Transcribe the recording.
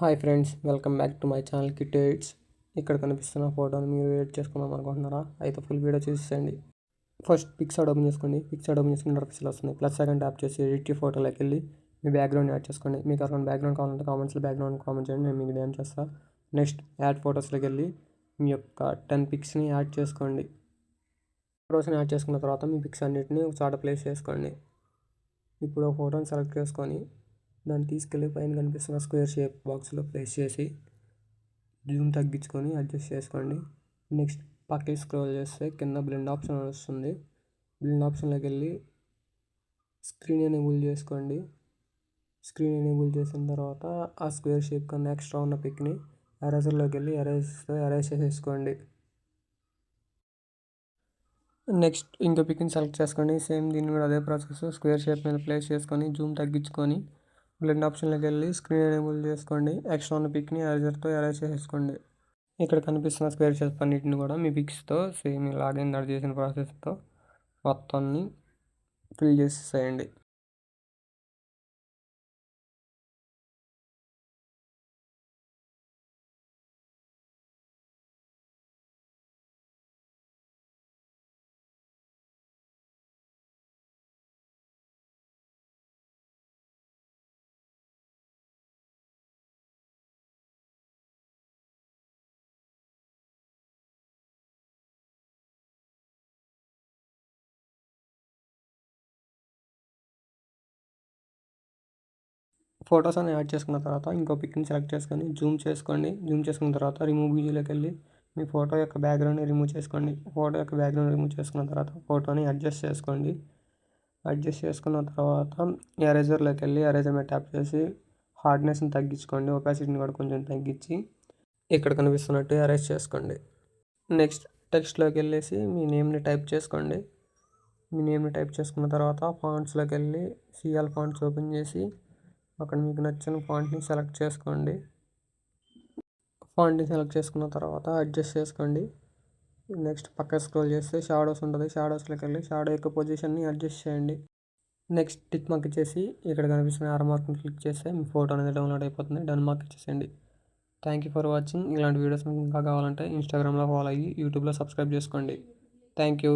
Hi friends, welcome back to my channel kit edits. ఇక్కడ కనిపిస్తున్న ఫోటోని మీరు ఎడిట్ చేసుకుందాం అనుకుంటున్నారా? అయితే ఫుల్ వీడియో చూసేయండి. ఫస్ట్ పిక్సార్ట్ ఓపెన్ చేసుకోండి. పిక్సార్ట్ ఓపెన్ చేసుకుని ఇంటర్ఫేస్లో వస్తుంది. ప్లస్ సెకండ్ ట్యాప్ చేసి ఎడిట్ ఫోటోలోకి వెళ్ళి మీ బ్యాక్గ్రౌండ్ యాడ్ చేసుకోండి. మీకు ఎవరైనా బ్యాక్గ్రౌండ్ కావాలంటే కామెంట్స్లో బ్యాక్గ్రౌండ్ కామెంట్ చేయండి, నేను మీకు ఏం చేస్తాను. నెక్స్ట్ యాడ్ ఫొటోస్లోకి వెళ్ళి మీ యొక్క 10 పిక్స్ని యాడ్ చేసుకోండి. ఫొటోస్ని యాడ్ చేసుకున్న తర్వాత మీ పిక్స్ అన్నింటినీ ఒక చోట ప్లేస్ చేసుకోండి. ఇప్పుడు ఒక ఫోటోని సెలెక్ట్ చేసుకొని దాన్ని తీసుకెళ్ళి పైన కనిపిస్తున్న స్క్వేర్ షేప్ బాక్స్లో ప్లేస్ చేసి జూమ్ తగ్గించుకొని అడ్జస్ట్ చేసుకోండి. నెక్స్ట్ పక్కకి స్క్రోల్ చేస్తే కింద బ్లెండ్ ఆప్షన్ వస్తుంది. బ్లెండ్ ఆప్షన్లోకి వెళ్ళి స్క్రీన్ ఎనేబుల్ చేసుకోండి. స్క్రీన్ ఎనేబుల్ చేసిన తర్వాత ఆ స్క్వేర్ షేప్ కన్నా ఎక్స్ట్రా ఉన్న పిక్ని ఎరేజర్లోకి వెళ్ళి ఎరేజ్ చేసేసుకోండి. నెక్స్ట్ ఇంకో పిక్ని సెలెక్ట్ చేసుకోండి. సేమ్ దీన్ని కూడా అదే ప్రాసెస్. స్క్వేర్ షేప్ మీద ప్లేస్ చేసుకొని జూమ్ తగ్గించుకొని బ్లెండ్ ఆప్షన్లోకి వెళ్ళి స్క్రీన్ ఎనేబుల్ చేసుకోండి. ఎక్స్ట్రా ఉన్న పిక్ని ఎరేజర్తో ఎరేజ్ చేసేసుకోండి. ఇక్కడ కనిపిస్తున్న స్క్వేర్ షేప్ అన్నిటిని కూడా మీ పిక్స్తో సేమ్ ఇలాగే ఇందాక చేసిన ప్రాసెస్తో మొత్తాన్ని ఫిల్ చేసేసేయండి. ఫొటోస్ అని యాడ్ చేసుకున్న తర్వాత ఇంకో పిక్ని సెలెక్ట్ చేసుకొని జూమ్ చేసుకోండి. జూమ్ చేసుకున్న తర్వాత రిమూవ్ వ్యూలోకి వెళ్ళి మీ ఫోటో యొక్క బ్యాక్గ్రౌండ్ని రిమూవ్ చేసుకోండి. ఫోటో యొక్క బ్యాక్గ్రౌండ్ రిమూవ్ చేసుకున్న తర్వాత ఫోటోని అడ్జస్ట్ చేసుకోండి. అడ్జస్ట్ చేసుకున్న తర్వాత ఎరేజర్లోకి వెళ్ళి ఎరేజర్ మీద ట్యాప్ చేసి హార్డ్నెస్ని తగ్గించుకోండి. ఒపాసిటీని కూడా కొంచెం తగ్గించి ఇక్కడ కనిపిస్తున్నట్టు ఎరేజ్ చేసుకోండి. నెక్స్ట్ టెక్స్ట్లోకి వెళ్ళేసి మీ నేమ్ని టైప్ చేసుకోండి. మీ నేమ్ని టైప్ చేసుకున్న తర్వాత ఫాంట్స్లోకి వెళ్ళి సిఎల్ ఫాంట్స్ ఓపెన్ చేసి అక్కడ మీకు నచ్చిన ఫాంట్ని సెలెక్ట్ చేసుకోండి. ఫాంట్ని సెలెక్ట్ చేసుకున్న తర్వాత అడ్జస్ట్ చేసుకోండి. నెక్స్ట్ పక్క స్క్రోల్ చేస్తే షాడోస్ ఉంటుంది. షాడోస్లోకి వెళ్ళి షాడో యొక్క పొజిషన్ని అడ్జస్ట్ చేయండి. నెక్స్ట్ టిక్ మార్క్ ఇచ్చేసి ఇక్కడ కనిపిస్తున్న ఆరో మార్క్ని క్లిక్ చేస్తే మీ ఫోటో అనేది డౌన్లోడ్ అయిపోతుంది. డన్ మార్క్ ఇచ్చేసేయండి. Thank you for watching. ఇలాంటి వీడియోస్ మీకు ఇంకా కావాలంటే ఇన్స్టాగ్రామ్లో ఫాలో అయ్యి యూట్యూబ్లో సబ్స్క్రైబ్ చేసుకోండి. Thank you.